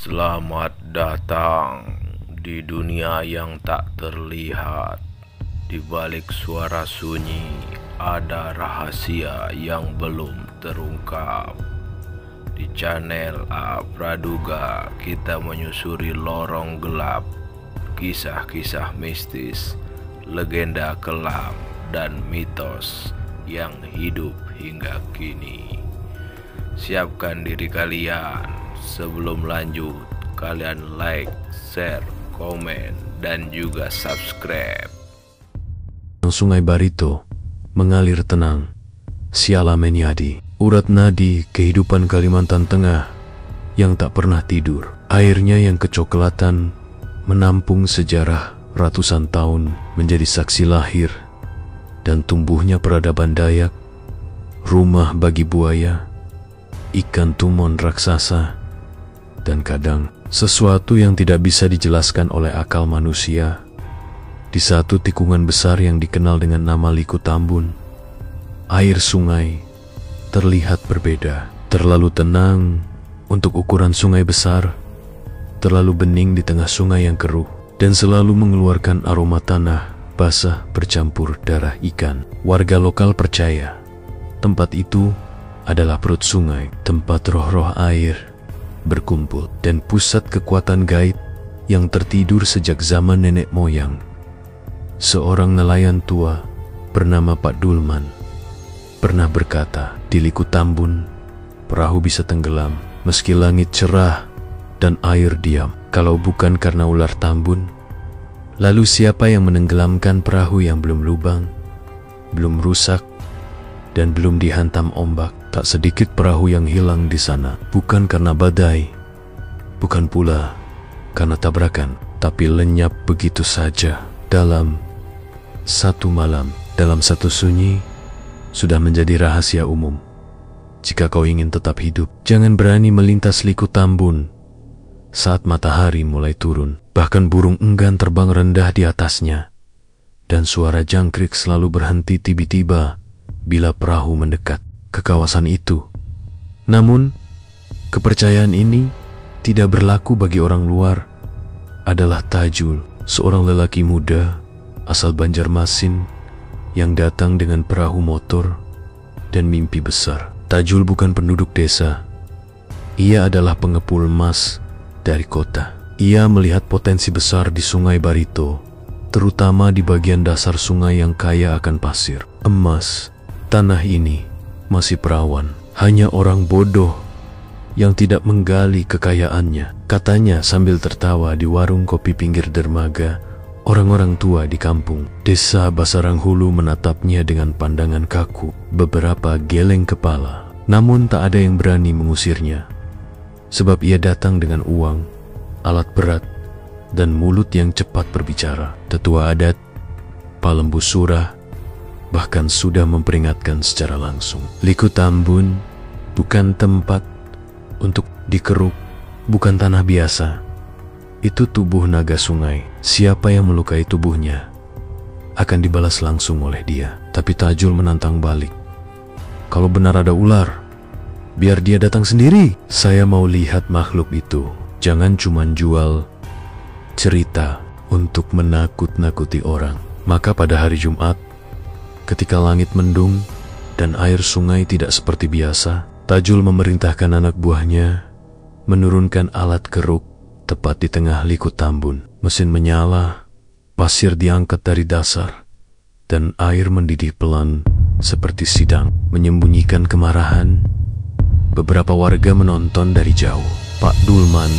Selamat datang di dunia yang tak terlihat. Di balik suara sunyi ada rahasia yang belum terungkap. Di channel A Praduga kita menyusuri lorong gelap, kisah-kisah mistis, legenda kelam, dan mitos yang hidup hingga kini. Siapkan diri kalian. Sebelum lanjut, kalian like, share, komen, dan juga subscribe. Sungai Barito mengalir tenang. Siala Menyadi, urat nadi kehidupan Kalimantan Tengah yang tak pernah tidur. Airnya yang kecoklatan menampung sejarah ratusan tahun menjadi saksi lahir dan tumbuhnya peradaban Dayak, rumah bagi buaya, ikan tumon raksasa, dan kadang sesuatu yang tidak bisa dijelaskan oleh akal manusia. Di satu tikungan besar yang dikenal dengan nama Liku Tambun, air sungai terlihat berbeda. Terlalu tenang untuk ukuran sungai besar, terlalu bening di tengah sungai yang keruh, dan selalu mengeluarkan aroma tanah basah bercampur darah ikan. Warga lokal percaya tempat itu adalah perut sungai, tempat roh-roh air berkumpul, dan pusat kekuatan gaib yang tertidur sejak zaman nenek moyang. Seorang nelayan tua bernama Pak Dulman pernah berkata, di Liku Tambun perahu bisa tenggelam meski langit cerah dan air diam. Kalau bukan karena ular Tambun, lalu siapa yang menenggelamkan perahu yang belum lubang, belum rusak, dan belum dihantam ombak? Tak sedikit perahu yang hilang di sana, bukan karena badai, bukan pula karena tabrakan, tapi lenyap begitu saja dalam satu malam. Dalam satu sunyi sudah menjadi rahasia umum. Jika kau ingin tetap hidup, jangan berani melintas Liku Tambun saat matahari mulai turun. Bahkan burung enggan terbang rendah di atasnya, dan suara jangkrik selalu berhenti tiba-tiba bila perahu mendekat ke kawasan itu. Namun, kepercayaan ini tidak berlaku bagi orang luar. Adalah Tajul, seorang lelaki muda asal Banjarmasin yang datang dengan perahu motor dan mimpi besar. Tajul bukan penduduk desa. Ia adalah pengepul emas dari kota. Ia melihat potensi besar di Sungai Barito, terutama di bagian dasar sungai yang kaya akan pasir, emas. Tanah ini masih perawan, hanya orang bodoh yang tidak menggali kekayaannya, katanya sambil tertawa di warung kopi pinggir dermaga. Orang-orang tua di kampung desa Basaranghulu menatapnya dengan pandangan kaku, beberapa geleng kepala. Namun tak ada yang berani mengusirnya, sebab ia datang dengan uang, alat berat, dan mulut yang cepat berbicara. Tetua adat, Palembu Surah, bahkan sudah memperingatkan secara langsung. Liku Tambun bukan tempat untuk dikeruk, bukan tanah biasa. Itu tubuh naga sungai. Siapa yang melukai tubuhnya akan dibalas langsung oleh dia. Tapi Tajul menantang balik. Kalau benar ada ular, biar dia datang sendiri. Saya mau lihat makhluk itu. Jangan cuma jual cerita untuk menakut-nakuti orang. Maka pada hari Jumat, ketika langit mendung dan air sungai tidak seperti biasa, Tajul memerintahkan anak buahnya menurunkan alat keruk tepat di tengah Liku Tambun. Mesin menyala, pasir diangkat dari dasar, dan air mendidih pelan seperti sidang menyembunyikan kemarahan. Beberapa warga menonton dari jauh. Pak Dulman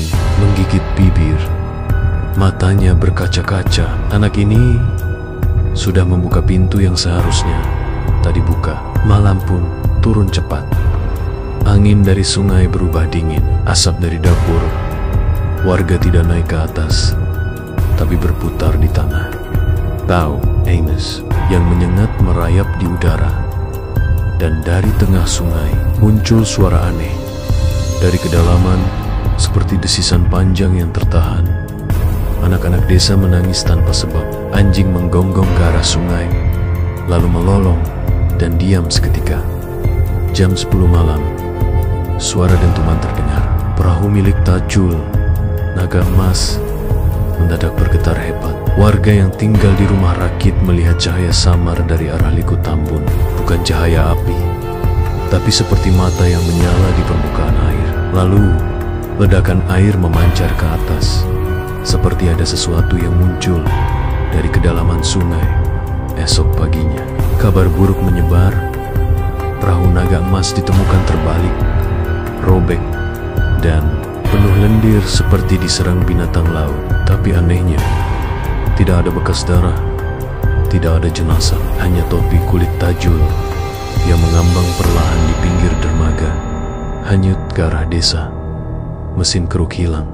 menggigit bibir, matanya berkaca-kaca. Anak ini sudah membuka pintu yang seharusnya tak dibuka. Malam pun turun cepat. Angin dari sungai berubah dingin. Asap dari dapur, warga tidak naik ke atas, tapi berputar di tanah. Bau anus yang menyengat merayap di udara. Dan dari tengah sungai muncul suara aneh. Dari kedalaman, seperti desisan panjang yang tertahan. Anak-anak desa menangis tanpa sebab. Anjing menggonggong ke arah sungai, lalu melolong dan diam seketika. Jam 10 malam, suara dentuman terdengar. Perahu milik Tajul naga emas mendadak bergetar hebat. Warga yang tinggal di rumah rakit melihat cahaya samar dari arah Liku Tambun. Bukan cahaya api, tapi seperti mata yang menyala di permukaan air. Lalu, ledakan air memancar ke atas, seperti ada sesuatu yang muncul dari kedalaman sungai. Esok paginya, kabar buruk menyebar. Perahu naga emas ditemukan terbalik, robek, dan penuh lendir seperti diserang binatang laut. Tapi anehnya, tidak ada bekas darah, tidak ada jenazah, hanya topi kulit tajul yang mengambang perlahan di pinggir dermaga, hanyut ke arah desa. Mesin keruk hilang,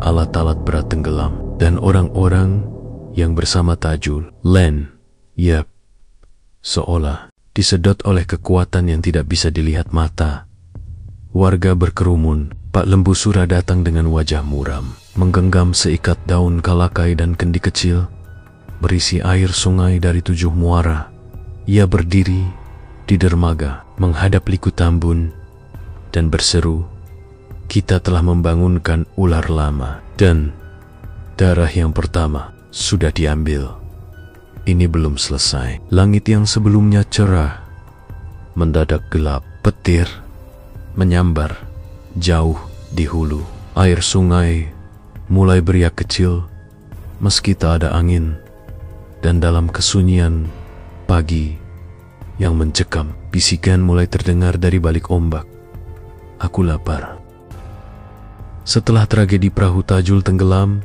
alat-alat berat tenggelam, dan orang-orang yang bersama Tajul, Len, yap, seolah disedot oleh kekuatan yang tidak bisa dilihat mata. Warga berkerumun. Pak Lembu Sura datang dengan wajah muram, menggenggam seikat daun kalakai dan kendi kecil berisi air sungai dari 7 muara. Ia berdiri di dermaga menghadap Liku Tambun dan berseru, "Kita telah membangunkan ular lama dan darah yang pertama sudah diambil. Ini belum selesai." Langit yang sebelumnya cerah mendadak gelap. Petir menyambar jauh di hulu. Air sungai mulai beriak kecil meski tak ada angin. Dan dalam kesunyian pagi yang mencekam, bisikan mulai terdengar dari balik ombak. "Aku lapar." Setelah tragedi perahu Tajul tenggelam,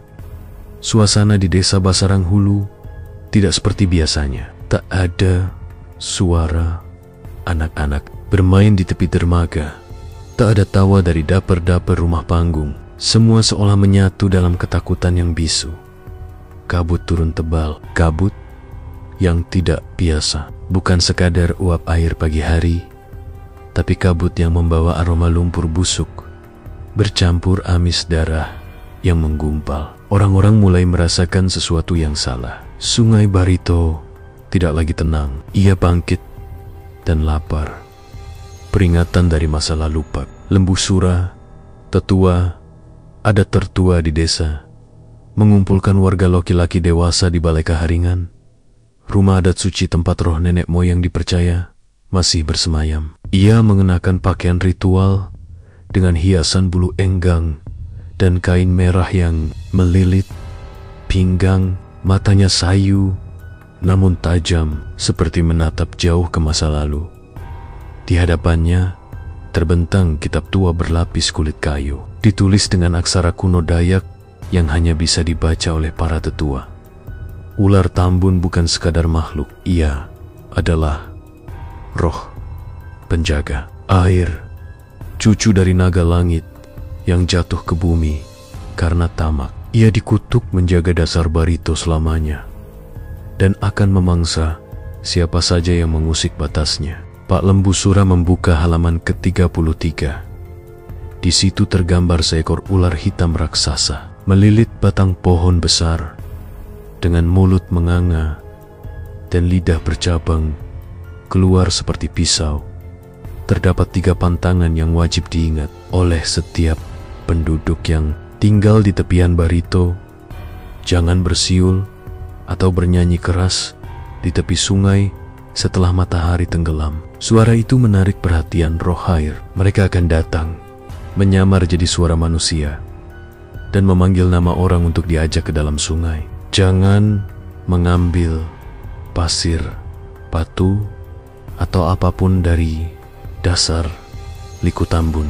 suasana di desa Basarang Hulu tidak seperti biasanya. Tak ada suara anak-anak bermain di tepi dermaga. Tak ada tawa dari dapur-dapur rumah panggung. Semua seolah menyatu dalam ketakutan yang bisu. Kabut turun tebal, kabut yang tidak biasa. Bukan sekadar uap air pagi hari, tapi kabut yang membawa aroma lumpur busuk, bercampur amis darah yang menggumpal. Orang-orang mulai merasakan sesuatu yang salah. Sungai Barito tidak lagi tenang. Ia bangkit dan lapar. Peringatan dari masa lalu Pak Lembu Sura, tetua, adat tertua di desa, mengumpulkan warga laki-laki dewasa di Balai Kaharingan. Rumah adat suci tempat roh nenek moyang dipercaya masih bersemayam. Ia mengenakan pakaian ritual dengan hiasan bulu enggang dan kain merah yang melilit pinggang. Matanya sayu namun tajam seperti menatap jauh ke masa lalu. Di hadapannya terbentang kitab tua berlapis kulit kayu, ditulis dengan aksara kuno Dayak yang hanya bisa dibaca oleh para tetua. Ular Tambun bukan sekadar makhluk, ia adalah roh penjaga air, cucu dari naga langit yang jatuh ke bumi karena tamak. Ia dikutuk menjaga dasar Barito selamanya dan akan memangsa siapa saja yang mengusik batasnya. Pak Lembu Sura membuka halaman ke-33. Di situ tergambar seekor ular hitam raksasa melilit batang pohon besar dengan mulut menganga dan lidah bercabang keluar seperti pisau. Terdapat 3 pantangan yang wajib diingat oleh setiap penduduk yang tinggal di tepian Barito. Jangan bersiul atau bernyanyi keras di tepi sungai setelah matahari tenggelam. Suara itu menarik perhatian roh air. Mereka akan datang, menyamar jadi suara manusia, dan memanggil nama orang untuk diajak ke dalam sungai. Jangan mengambil pasir, batu, atau apapun dari dasar Liku Tambun.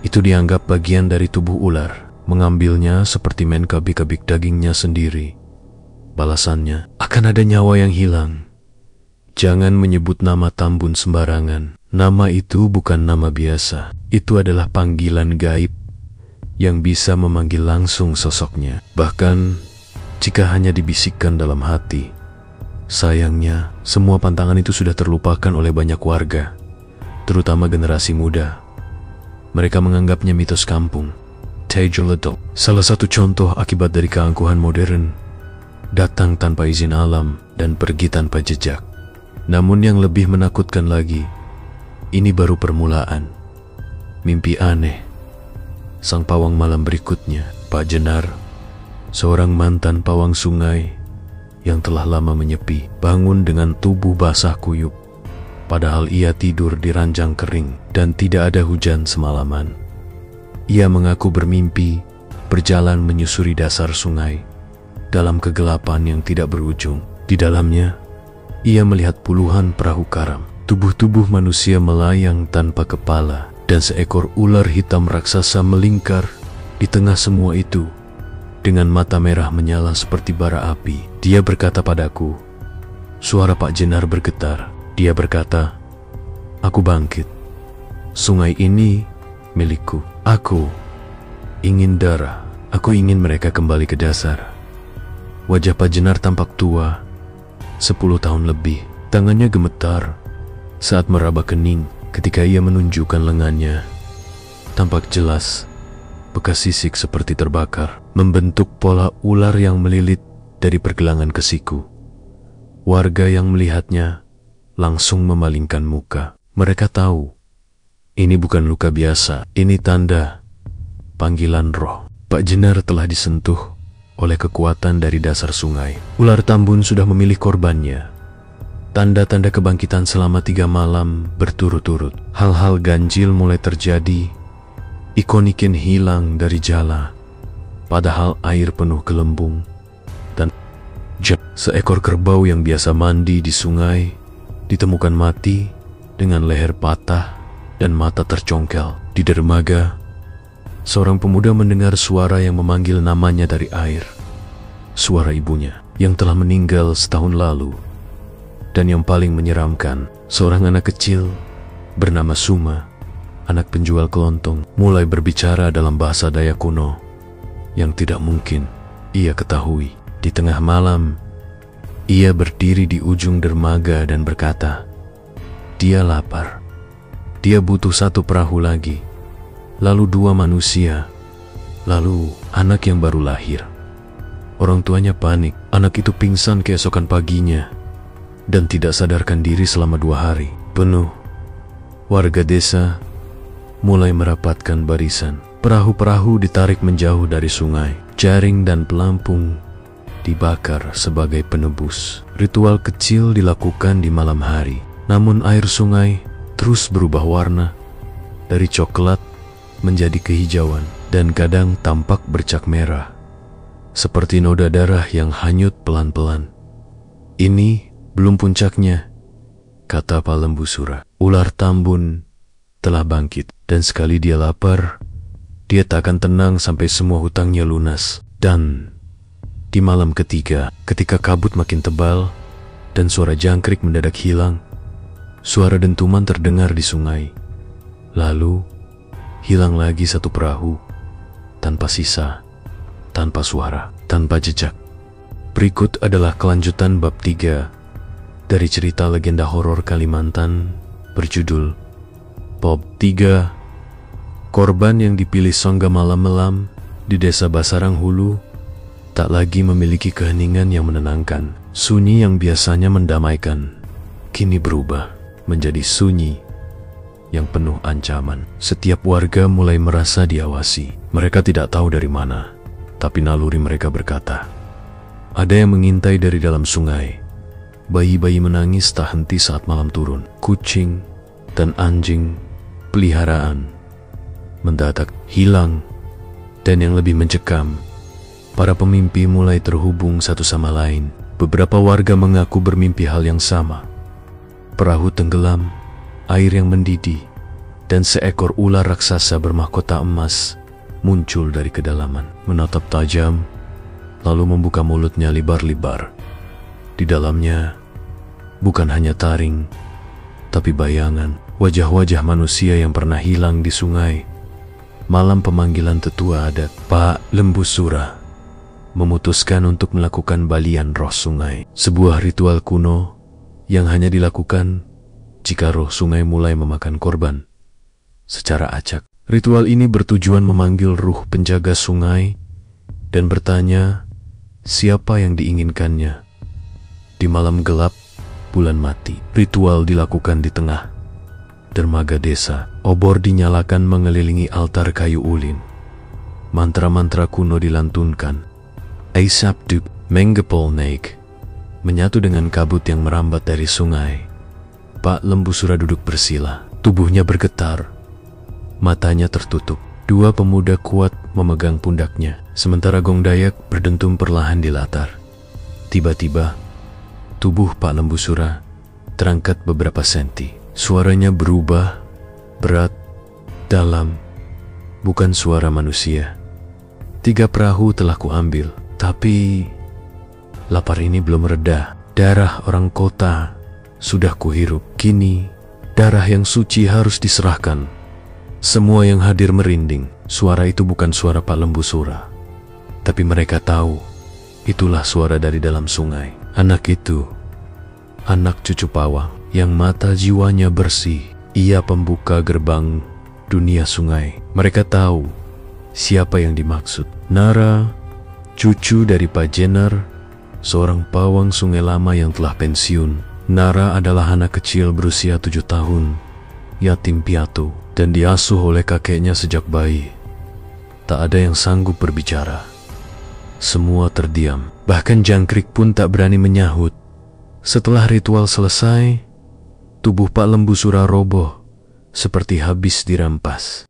Itu dianggap bagian dari tubuh ular. Mengambilnya seperti main kabik-kabik dagingnya sendiri. Balasannya akan ada nyawa yang hilang. Jangan menyebut nama Tambun sembarangan. Nama itu bukan nama biasa. Itu adalah panggilan gaib yang bisa memanggil langsung sosoknya. Bahkan jika hanya dibisikkan dalam hati. Sayangnya, semua pantangan itu sudah terlupakan oleh banyak warga, terutama generasi muda. Mereka menganggapnya mitos kampung. Tajul Adult, salah satu contoh akibat dari keangkuhan modern, datang tanpa izin alam dan pergi tanpa jejak. Namun yang lebih menakutkan lagi, ini baru permulaan. Mimpi aneh sang pawang malam berikutnya, Pak Jenar, seorang mantan pawang sungai yang telah lama menyepi, bangun dengan tubuh basah kuyup. Padahal ia tidur di ranjang kering dan tidak ada hujan semalaman. Ia mengaku bermimpi berjalan menyusuri dasar sungai dalam kegelapan yang tidak berujung. Di dalamnya, ia melihat puluhan perahu karam, tubuh-tubuh manusia melayang tanpa kepala, dan seekor ular hitam raksasa melingkar di tengah semua itu dengan mata merah menyala seperti bara api. Dia berkata padaku, suara Pak Jenar bergetar. Dia berkata, aku bangkit. Sungai ini milikku. Aku ingin darah. Aku ingin mereka kembali ke dasar. Wajah Pak Jenar tampak tua, 10 tahun lebih. Tangannya gemetar saat meraba kening ketika ia menunjukkan lengannya. Tampak jelas bekas sisik seperti terbakar, membentuk pola ular yang melilit dari pergelangan ke siku. Warga yang melihatnya langsung memalingkan muka. Mereka tahu ini bukan luka biasa, ini tanda panggilan roh. Pak Jenar telah disentuh oleh kekuatan dari dasar sungai. Ular Tambun sudah memilih korbannya. Tanda-tanda kebangkitan selama 3 malam berturut-turut. Hal-hal ganjil mulai terjadi. Ikonikin hilang dari jala, padahal air penuh gelembung. Dan seekor kerbau yang biasa mandi di sungai ditemukan mati dengan leher patah dan mata tercongkel. Di dermaga, seorang pemuda mendengar suara yang memanggil namanya dari air. Suara ibunya yang telah meninggal setahun lalu. Dan yang paling menyeramkan, seorang anak kecil bernama Suma, anak penjual kelontong, mulai berbicara dalam bahasa Dayak kuno yang tidak mungkin ia ketahui. Di tengah malam, ia berdiri di ujung dermaga dan berkata, dia lapar. Dia butuh 1 perahu lagi, lalu 2 manusia, lalu anak yang baru lahir. Orang tuanya panik. Anak itu pingsan keesokan paginya dan tidak sadarkan diri selama 2 hari penuh. Warga desa mulai merapatkan barisan. Perahu-perahu ditarik menjauh dari sungai. Jaring dan pelampung dibakar sebagai penebus. Ritual kecil dilakukan di malam hari. Namun air sungai terus berubah warna dari coklat menjadi kehijauan dan kadang tampak bercak merah, seperti noda darah yang hanyut pelan-pelan. Ini belum puncaknya, kata Pak Lembu Sura. Ular Tambun telah bangkit, dan sekali dia lapar, dia tak akan tenang sampai semua hutangnya lunas. Dan di malam ketiga, ketika kabut makin tebal dan suara jangkrik mendadak hilang, suara dentuman terdengar di sungai. Lalu hilang lagi 1 perahu, tanpa sisa, tanpa suara, tanpa jejak. Berikut adalah kelanjutan bab 3 dari cerita legenda horor Kalimantan berjudul Bab 3. Korban yang dipilih Songga Malam Melam di desa Basarang Hulu tak lagi memiliki keheningan yang menenangkan. Sunyi yang biasanya mendamaikan kini berubah menjadi sunyi yang penuh ancaman. Setiap warga mulai merasa diawasi. Mereka tidak tahu dari mana, tapi naluri mereka berkata, ada yang mengintai dari dalam sungai. Bayi-bayi menangis tak henti saat malam turun. Kucing dan anjing peliharaan mendadak hilang. Dan yang lebih mencekam, para pemimpi mulai terhubung satu sama lain. Beberapa warga mengaku bermimpi hal yang sama. Perahu tenggelam, air yang mendidih, dan seekor ular raksasa bermahkota emas muncul dari kedalaman, menatap tajam, lalu membuka mulutnya lebar-lebar. Di dalamnya bukan hanya taring, tapi bayangan wajah-wajah manusia yang pernah hilang di sungai. Malam pemanggilan tetua adat, Pak Lembu Sura memutuskan untuk melakukan balian roh sungai. Sebuah ritual kuno yang hanya dilakukan jika roh sungai mulai memakan korban secara acak. Ritual ini bertujuan memanggil ruh penjaga sungai dan bertanya siapa yang diinginkannya. Di malam gelap, bulan mati, ritual dilakukan di tengah dermaga desa. Obor dinyalakan mengelilingi altar kayu ulin. mantra-mantra kuno dilantunkan. Aisapduk menggepol naik, menyatu dengan kabut yang merambat dari sungai. Pak Lembusura duduk bersila, tubuhnya bergetar, matanya tertutup. Dua pemuda kuat memegang pundaknya, sementara gong Dayak berdentum perlahan di latar. Tiba-tiba, tubuh Pak Lembusura terangkat beberapa senti. Suaranya berubah, berat, dalam, bukan suara manusia. 3 perahu telah kuambil, tapi lapar ini belum reda. Darah orang kota sudah kuhirup. Kini, darah yang suci harus diserahkan. Semua yang hadir merinding. Suara itu bukan suara Pak Lembusura, tapi mereka tahu itulah suara dari dalam sungai. Anak itu, anak cucu pawang yang mata jiwanya bersih. Ia pembuka gerbang dunia sungai. Mereka tahu siapa yang dimaksud. Nara, cucu dari Pak Jenar, seorang pawang sungai lama yang telah pensiun. Nara adalah anak kecil berusia 7 tahun, yatim piatu, dan diasuh oleh kakeknya sejak bayi. Tak ada yang sanggup berbicara. Semua terdiam, bahkan jangkrik pun tak berani menyahut. Setelah ritual selesai, tubuh Pak Lembusura roboh, seperti habis dirampas.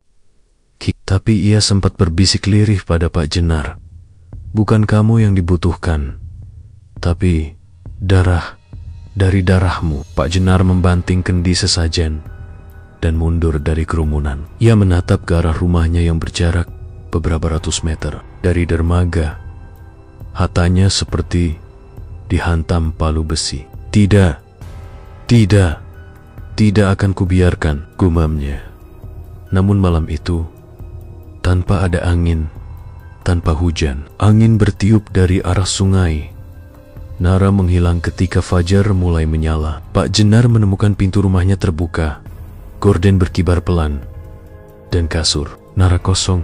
Tapi ia sempat berbisik lirih pada Pak Jenar. Bukan kamu yang dibutuhkan, tapi darah dari darahmu. Pak Jenar membanting kendi sesajen dan mundur dari kerumunan. Ia menatap ke arah rumahnya yang berjarak beberapa ratus meter dari dermaga. Hatanya seperti dihantam palu besi. Tidak, tidak, tidak akan kubiarkan, gumamnya. Namun malam itu, tanpa ada angin, tanpa hujan, angin bertiup dari arah sungai. Nara menghilang ketika fajar mulai menyala. Pak Jenar menemukan pintu rumahnya terbuka. Gorden berkibar pelan, dan kasur Nara kosong.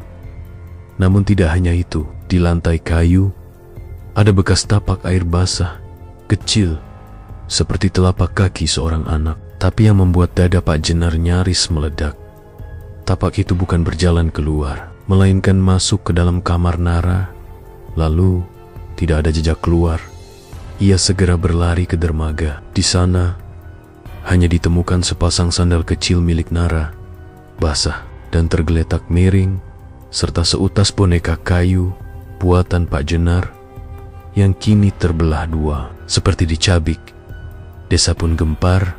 Namun tidak hanya itu, di lantai kayu ada bekas tapak air basah, kecil, seperti telapak kaki seorang anak. Tapi yang membuat dada Pak Jenar nyaris meledak, tapak itu bukan berjalan keluar, melainkan masuk ke dalam kamar Nara. Lalu tidak ada jejak keluar. Ia segera berlari ke dermaga. Di sana hanya ditemukan sepasang sandal kecil milik Nara, basah dan tergeletak miring, serta seutas boneka kayu buatan Pak Jenar yang kini terbelah dua, seperti dicabik. Desa pun gempar,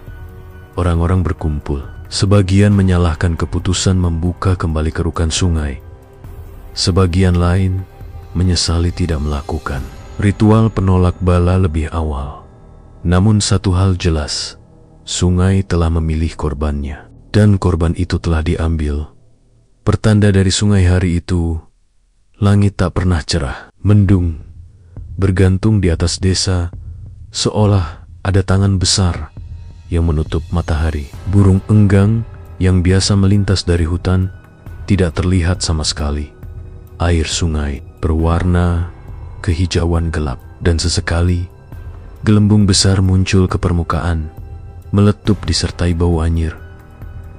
orang-orang berkumpul. Sebagian menyalahkan keputusan membuka kembali kerukan sungai. Sebagian lain menyesali tidak melakukan ritual penolak bala lebih awal. Namun satu hal jelas, sungai telah memilih korbannya, dan korban itu telah diambil. Pertanda dari sungai hari itu, langit tak pernah cerah, mendung, bergantung di atas desa, seolah ada tangan besar yang menutup matahari. Burung enggang yang biasa melintas dari hutan tidak terlihat sama sekali. Air sungai berwarna kehijauan gelap, dan sesekali gelembung besar muncul ke permukaan, meletup disertai bau anyir.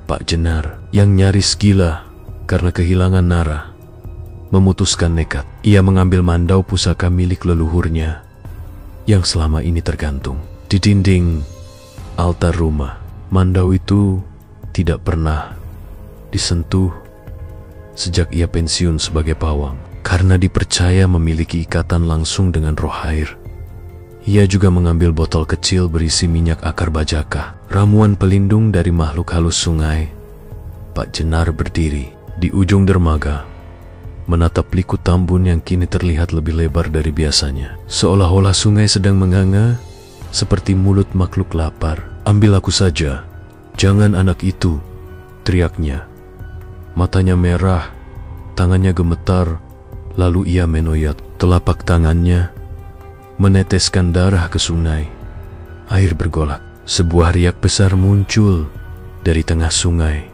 Pak Jenar yang nyaris gila karena kehilangan Nara memutuskan nekat. Ia mengambil mandau pusaka milik leluhurnya yang selama ini tergantung di dinding altar rumah. Mandau itu tidak pernah disentuh sejak ia pensiun sebagai pawang, karena dipercaya memiliki ikatan langsung dengan roh air. Ia juga mengambil botol kecil berisi minyak akar bajaka, ramuan pelindung dari makhluk halus sungai. Pak Jenar berdiri di ujung dermaga, menatap liku tambun yang kini terlihat lebih lebar dari biasanya. Seolah-olah sungai sedang menganga, seperti mulut makhluk lapar. Ambil aku saja, jangan anak itu, teriaknya. Matanya merah, tangannya gemetar, lalu ia menoyot. Telapak tangannya meneteskan darah ke sungai. Air bergolak. Sebuah riak besar muncul dari tengah sungai,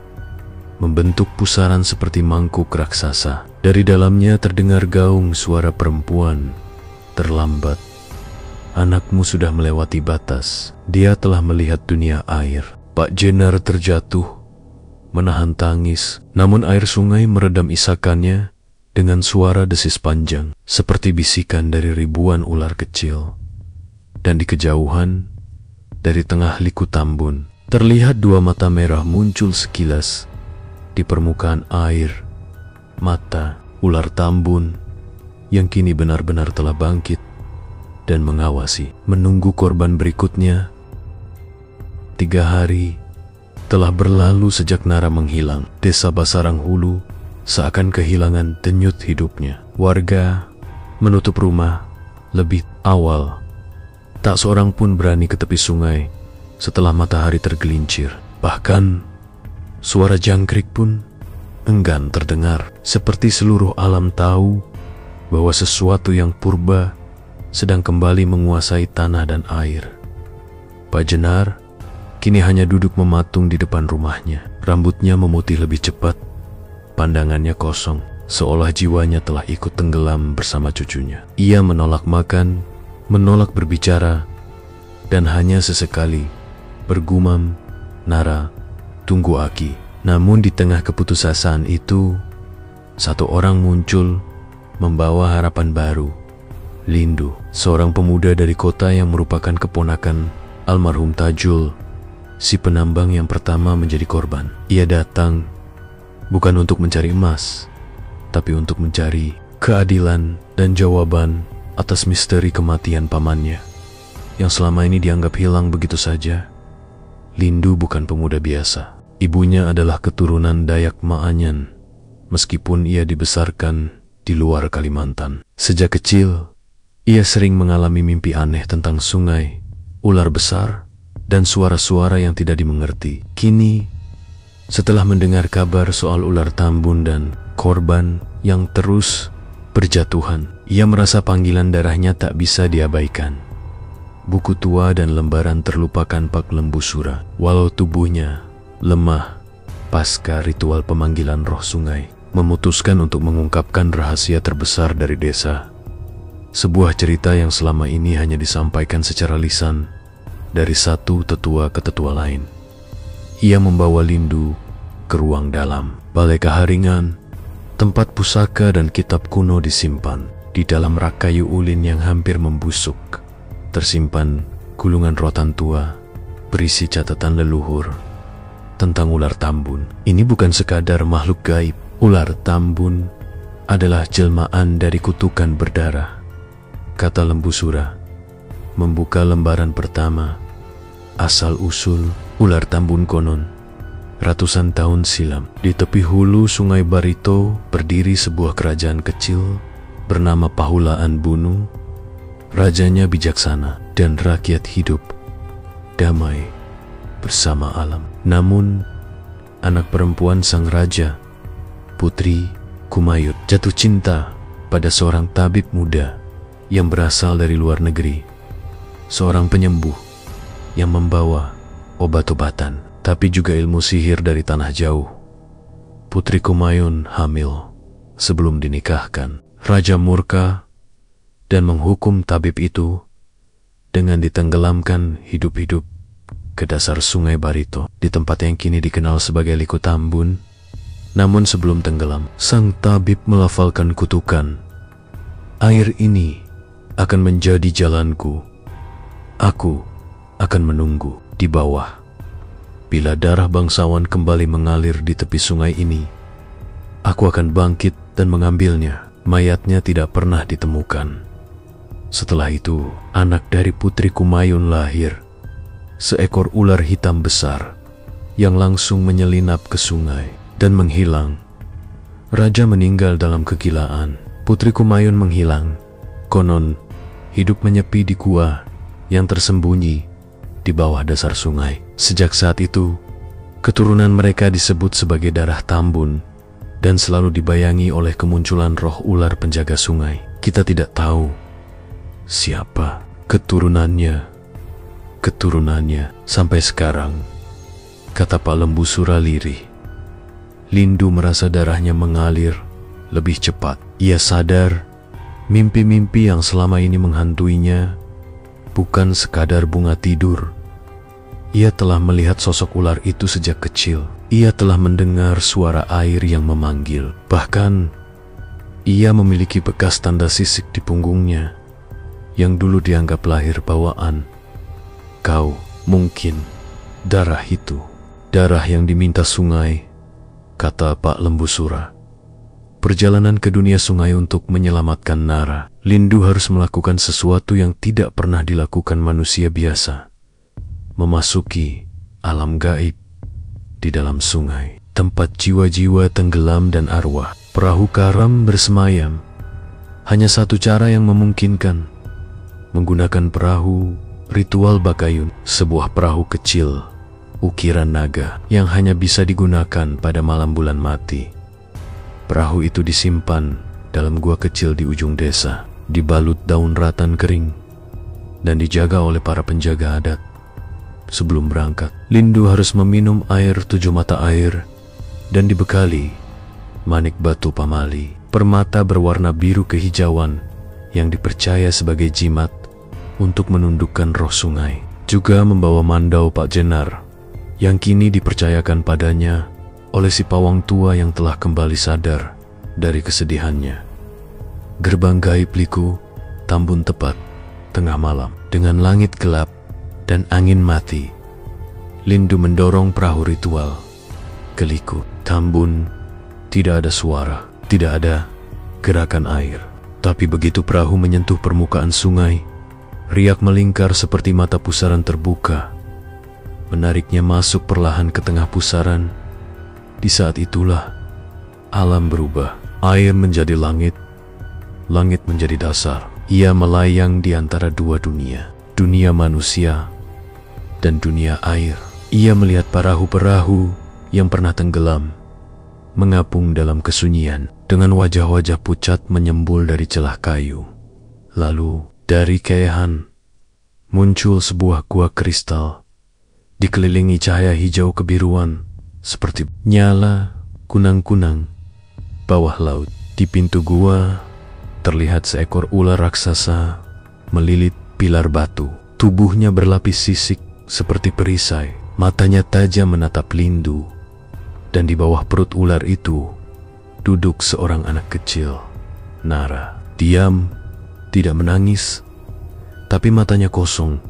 membentuk pusaran seperti mangkuk raksasa. Dari dalamnya terdengar gaung suara perempuan. Terlambat. Anakmu sudah melewati batas. Dia telah melihat dunia air. Pak Jenar terjatuh, menahan tangis. Namun air sungai meredam isakannya dengan suara desis panjang seperti bisikan dari ribuan ular kecil. Dan di kejauhan, dari tengah liku tambun, terlihat dua mata merah muncul sekilas di permukaan air. Mata ular tambun yang kini benar-benar telah bangkit dan mengawasi, menunggu korban berikutnya. 3 hari telah berlalu sejak Nara menghilang. Desa Basarang Hulu seakan kehilangan denyut hidupnya. Warga menutup rumah lebih awal. Tak seorang pun berani ke tepi sungai setelah matahari tergelincir. Bahkan suara jangkrik pun enggan terdengar, seperti seluruh alam tahu bahwa sesuatu yang purba sedang kembali menguasai tanah dan air. Pak Jenar kini hanya duduk mematung di depan rumahnya. Rambutnya memutih lebih cepat, pandangannya kosong, seolah jiwanya telah ikut tenggelam bersama cucunya. Ia menolak makan, menolak berbicara, dan hanya sesekali bergumam, "Nara, tunggu Aki." Namun di tengah keputusasaan itu, satu orang muncul membawa harapan baru. Lindu, seorang pemuda dari kota yang merupakan keponakan almarhum Tajul, si penambang yang pertama menjadi korban. Ia datang bukan untuk mencari emas, tapi untuk mencari keadilan dan jawaban atas misteri kematian pamannya yang selama ini dianggap hilang begitu saja. Lindu bukan pemuda biasa. Ibunya adalah keturunan Dayak Maanyan, meskipun ia dibesarkan di luar Kalimantan. Sejak kecil, ia sering mengalami mimpi aneh tentang sungai, ular besar, dan suara-suara yang tidak dimengerti. Kini, setelah mendengar kabar soal ular tambun dan korban yang terus berjatuhan, ia merasa panggilan darahnya tak bisa diabaikan. Buku tua dan lembaran terlupakan Pak Lembu Sura. Walau tubuhnya lemah pasca ritual pemanggilan roh sungai, memutuskan untuk mengungkapkan rahasia terbesar dari desa. Sebuah cerita yang selama ini hanya disampaikan secara lisan dari satu tetua ke tetua lain. Ia membawa Lindu ke ruang dalam. Balai Kaharingan, tempat pusaka dan kitab kuno disimpan. Di dalam rak kayu ulin yang hampir membusuk, tersimpan gulungan rotan tua berisi catatan leluhur tentang ular tambun. Ini bukan sekadar makhluk gaib. Ular tambun adalah jelmaan dari kutukan berdarah, kata Lembu Sura, membuka lembaran pertama. Asal-usul ular tambun konon, ratusan tahun silam, di tepi hulu Sungai Barito berdiri sebuah kerajaan kecil bernama Pahulaan Bunu. Rajanya bijaksana dan rakyat hidup damai bersama alam. Namun, anak perempuan sang raja, Putri Kumayut, jatuh cinta pada seorang tabib muda yang berasal dari luar negeri, seorang penyembuh yang membawa obat-obatan, tapi juga ilmu sihir dari tanah jauh. Putri Kumayun hamil sebelum dinikahkan. Raja murka dan menghukum tabib itu dengan ditenggelamkan hidup-hidup ke dasar Sungai Barito, di tempat yang kini dikenal sebagai Liku Tambun. Namun sebelum tenggelam, sang tabib melafalkan kutukan, "Air ini akan menjadi jalanku. Aku akan menunggu di bawah. Bila darah bangsawan kembali mengalir di tepi sungai ini, aku akan bangkit dan mengambilnya." Mayatnya tidak pernah ditemukan. Setelah itu, anak dari Putri Kumayun lahir, seekor ular hitam besar yang langsung menyelinap ke sungai dan menghilang. Raja meninggal dalam kegilaan. Putri Kumayun menghilang. Konon, hidup menyepi di gua yang tersembunyi di bawah dasar sungai. Sejak saat itu, keturunan mereka disebut sebagai darah Tambun dan selalu dibayangi oleh kemunculan roh ular penjaga sungai. Kita tidak tahu siapa keturunannya sampai sekarang, kata Pak Lembu Sura lirih. Lindu merasa darahnya mengalir lebih cepat. Ia sadar mimpi-mimpi yang selama ini menghantuinya bukan sekadar bunga tidur. Ia telah melihat sosok ular itu sejak kecil. Ia telah mendengar suara air yang memanggil. Bahkan Ia memiliki bekas tanda sisik di punggungnya yang dulu dianggap lahir bawaan. Kau mungkin darah itu, darah yang diminta sungai, kata Pak Lembu Sura. Perjalanan ke dunia sungai untuk menyelamatkan Nara. Lindu harus melakukan sesuatu yang tidak pernah dilakukan manusia biasa. Memasuki alam gaib di dalam sungai, tempat jiwa-jiwa tenggelam dan arwah perahu karam bersemayam. Hanya satu cara yang memungkinkan, menggunakan perahu ritual Bakayun, sebuah perahu kecil ukiran naga yang hanya bisa digunakan pada malam bulan mati. Perahu itu disimpan dalam gua kecil di ujung desa, dibalut daun ratan kering, dan dijaga oleh para penjaga adat. Sebelum berangkat, Lindu harus meminum air 7 mata air dan dibekali manik batu pamali, permata berwarna biru kehijauan yang dipercaya sebagai jimat untuk menundukkan roh sungai. Juga membawa mandau Pak Jenar yang kini dipercayakan padanya oleh si pawang tua yang telah kembali sadar dari kesedihannya. Gerbang gaib liku tambun tepat tengah malam dengan langit gelap dan angin mati. Lindu mendorong perahu ritual ke liku. Tambun, tidak ada suara, tidak ada gerakan air. Tapi begitu perahu menyentuh permukaan sungai, riak melingkar seperti mata pusaran terbuka, menariknya masuk perlahan ke tengah pusaran. Di saat itulah alam berubah. Air menjadi langit, langit menjadi dasar. Ia melayang di antara dua dunia, dunia manusia dan dunia air. Ia melihat perahu-perahu yang pernah tenggelam mengapung dalam kesunyian dengan wajah-wajah pucat menyembul dari celah kayu. Lalu dari keehan muncul sebuah gua kristal dikelilingi cahaya hijau kebiruan seperti nyala kunang-kunang bawah laut. Di pintu gua terlihat seekor ular raksasa melilit pilar batu. Tubuhnya berlapis sisik seperti perisai. Matanya tajam menatap Lindu. Dan di bawah perut ular itu duduk seorang anak kecil, Nara. Diam, tidak menangis, tapi matanya kosong,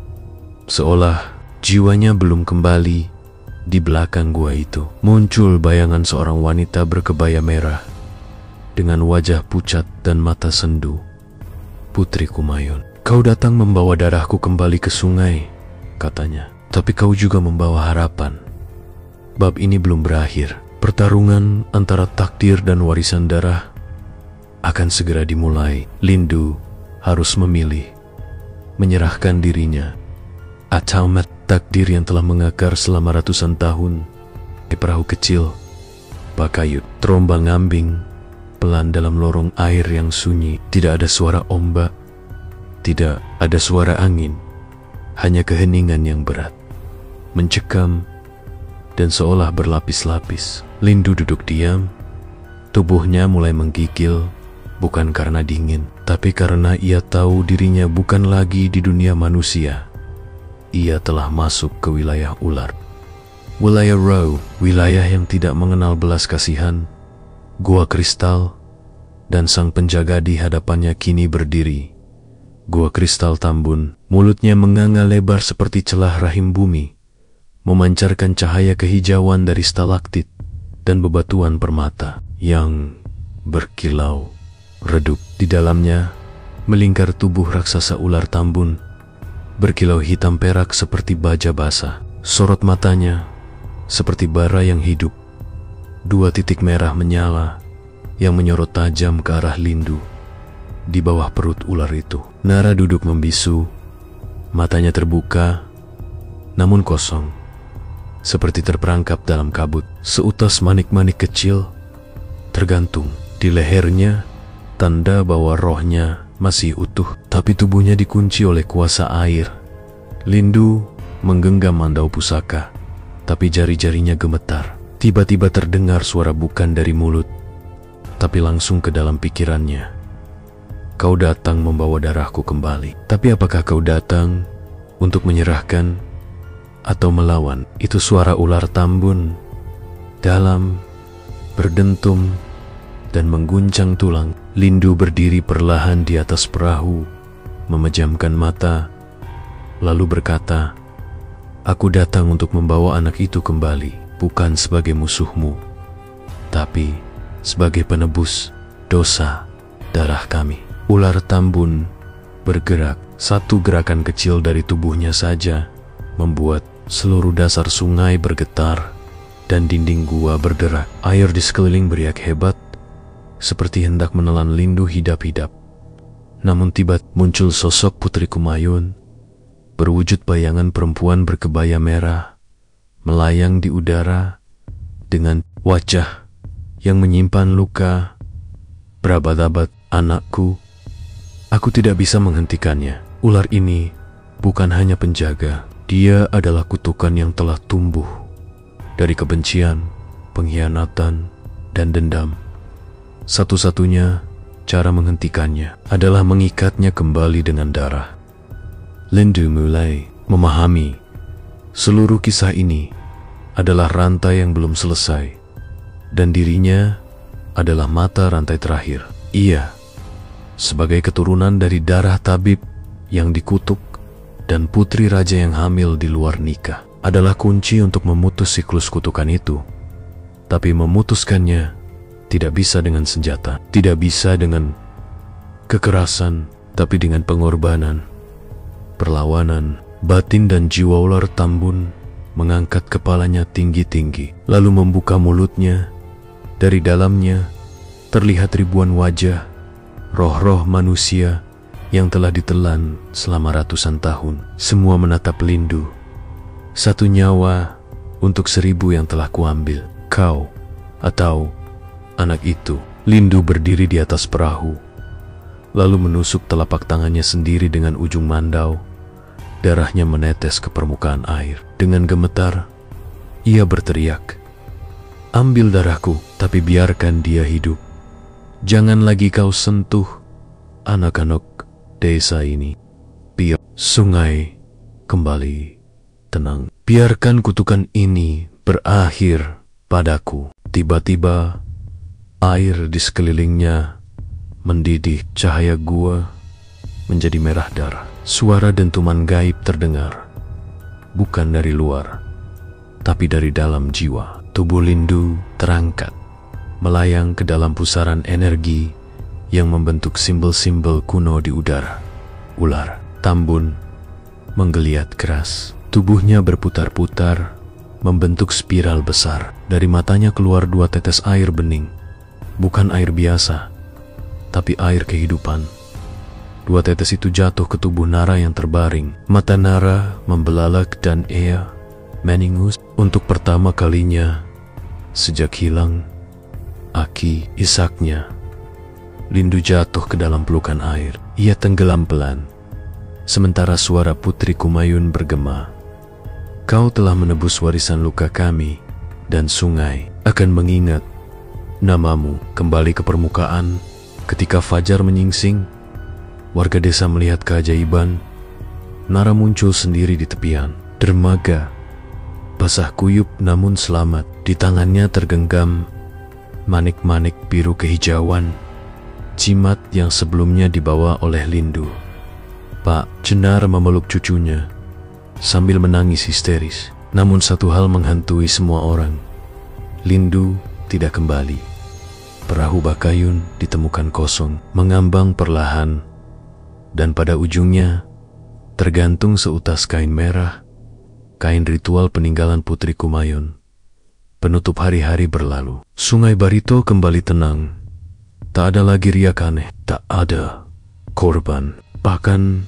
seolah jiwanya belum kembali. Di belakang gua itu muncul bayangan seorang wanita berkebaya merah dengan wajah pucat dan mata sendu. Putri Kumayan, kau datang membawa darahku kembali ke sungai, katanya. Tapi kau juga membawa harapan. Bab ini belum berakhir. Pertarungan antara takdir dan warisan darah akan segera dimulai. Lindu harus memilih, menyerahkan dirinya atau takdir yang telah mengakar selama ratusan tahun. Di perahu kecil Bakayut terombang ambing pelan dalam lorong air yang sunyi. Tidak ada suara ombak, tidak ada suara angin, hanya keheningan yang berat, mencekam dan seolah berlapis-lapis. Lindu duduk diam. Tubuhnya mulai menggigil, bukan karena dingin, tapi karena ia tahu dirinya bukan lagi di dunia manusia. Ia telah masuk ke wilayah ular. Wilayah Row, wilayah yang tidak mengenal belas kasihan. Gua kristal dan sang penjaga di hadapannya kini berdiri. Gua kristal tambun, mulutnya menganga lebar seperti celah rahim bumi, memancarkan cahaya kehijauan dari stalaktit dan bebatuan permata yang berkilau redup. Di dalamnya melingkar tubuh raksasa ular tambun, berkilau hitam perak seperti baja basah. Sorot matanya seperti bara yang hidup. 2 titik merah menyala yang menyorot tajam ke arah Lindu. Di bawah perut ular itu, Nara duduk membisu, matanya terbuka, namun kosong, seperti terperangkap dalam kabut. Seutas manik-manik kecil tergantung di lehernya, tanda bahwa rohnya masih utuh, tapi tubuhnya dikunci oleh kuasa air. Lindu menggenggam mandau pusaka, tapi jari-jarinya gemetar. Tiba-tiba terdengar suara bukan dari mulut, tapi langsung ke dalam pikirannya. Kau datang membawa darahku kembali. Tapi apakah kau datang untuk menyerahkan atau melawan? Itu suara ular tambun, dalam, berdentum, dan mengguncang tulang. Lindu berdiri perlahan di atas perahu, memejamkan mata, lalu berkata, "Aku datang untuk membawa anak itu kembali, bukan sebagai musuhmu, tapi sebagai penebus dosa darah kami." Ular Tambun bergerak. Satu gerakan kecil dari tubuhnya saja membuat seluruh dasar sungai bergetar dan dinding gua berderak. Air di sekeliling beriak hebat, seperti hendak menelan Lindu hidap-hidap. Namun tiba muncul sosok Putri Kumayun, berwujud bayangan perempuan berkebaya merah, melayang di udara dengan wajah yang menyimpan luka. "Berabad-abad, anakku, aku tidak bisa menghentikannya. Ular ini bukan hanya penjaga, dia adalah kutukan yang telah tumbuh dari kebencian, pengkhianatan, dan dendam. Satu-satunya cara menghentikannya adalah mengikatnya kembali dengan darah." Lindu mulai memahami seluruh kisah ini adalah rantai yang belum selesai, dan dirinya adalah mata rantai terakhir. Ia, sebagai keturunan dari darah tabib yang dikutuk dan putri raja yang hamil di luar nikah, adalah kunci untuk memutus siklus kutukan itu. Tapi memutuskannya tidak bisa dengan senjata, tidak bisa dengan kekerasan, tapi dengan pengorbanan, perlawanan. Batin dan jiwa ular Tambun mengangkat kepalanya tinggi-tinggi, lalu membuka mulutnya. Dari dalamnya terlihat ribuan wajah, roh-roh manusia yang telah ditelan selama ratusan tahun. Semua menatap Lindu. "Satu nyawa untuk 1000 yang telah kuambil. Kau atau anak itu." Lindu berdiri di atas perahu, lalu menusuk telapak tangannya sendiri dengan ujung mandau. Darahnya menetes ke permukaan air. Dengan gemetar, ia berteriak, "Ambil darahku, tapi biarkan dia hidup. Jangan lagi kau sentuh anak-anak desa ini." Biar sungai kembali tenang. Biarkan kutukan ini berakhir padaku. Tiba-tiba, air di sekelilingnya mendidih. Cahaya gua menjadi merah darah. Suara dentuman gaib terdengar, bukan dari luar, tapi dari dalam jiwa. Tubuh Lindu terangkat, melayang ke dalam pusaran energi yang membentuk simbol-simbol kuno di udara. Ular Tambun menggeliat keras. Tubuhnya berputar-putar, membentuk spiral besar. Dari matanya keluar 2 tetes air bening. Bukan air biasa, tapi air kehidupan. 2 tetes itu jatuh ke tubuh Nara yang terbaring. Mata Nara membelalak dan ia meningus. Untuk pertama kalinya sejak hilang aki isaknya, Lindu jatuh ke dalam pelukan air. Ia tenggelam pelan, sementara suara Putri Kumayun bergema, "Kau telah menebus warisan luka kami, dan sungai akan mengingat namamu." Kembali ke permukaan ketika fajar menyingsing. Warga desa melihat keajaiban. Nara muncul sendiri di tepian. Dermaga basah kuyup namun selamat. Di tangannya tergenggam manik-manik biru kehijauan, jimat yang sebelumnya dibawa oleh Lindu. Pak Jenar memeluk cucunya sambil menangis histeris. Namun satu hal menghantui semua orang. Lindu tidak kembali. Perahu Bakayun ditemukan kosong, mengambang perlahan, dan pada ujungnya tergantung seutas kain merah, kain ritual peninggalan Putri Kumayun. Penutup hari-hari berlalu. Sungai Barito kembali tenang. Tak ada lagi riak aneh, tak ada korban. Bahkan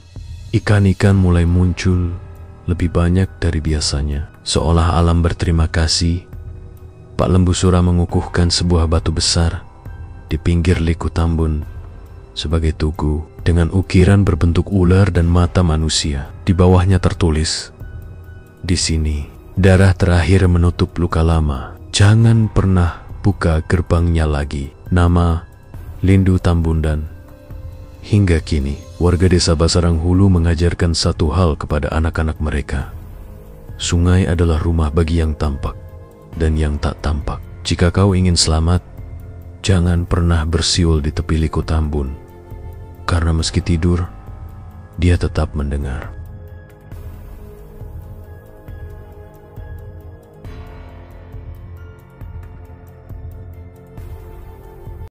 ikan-ikan mulai muncul lebih banyak dari biasanya. Seolah alam berterima kasih, Pak Lembu Sura mengukuhkan sebuah batu besar di pinggir Liku Tambun sebagai tugu dengan ukiran berbentuk ular dan mata manusia. Di bawahnya tertulis, "Di sini darah terakhir menutup luka lama. Jangan pernah buka gerbangnya lagi. Nama Lindu Tambundan." Hingga kini, warga desa Basarang Hulu mengajarkan satu hal kepada anak-anak mereka. Sungai adalah rumah bagi yang tampak dan yang tak tampak. Jika kau ingin selamat, Jangan pernah bersiul di tepi liku Tambun, karena meski tidur, dia tetap mendengar.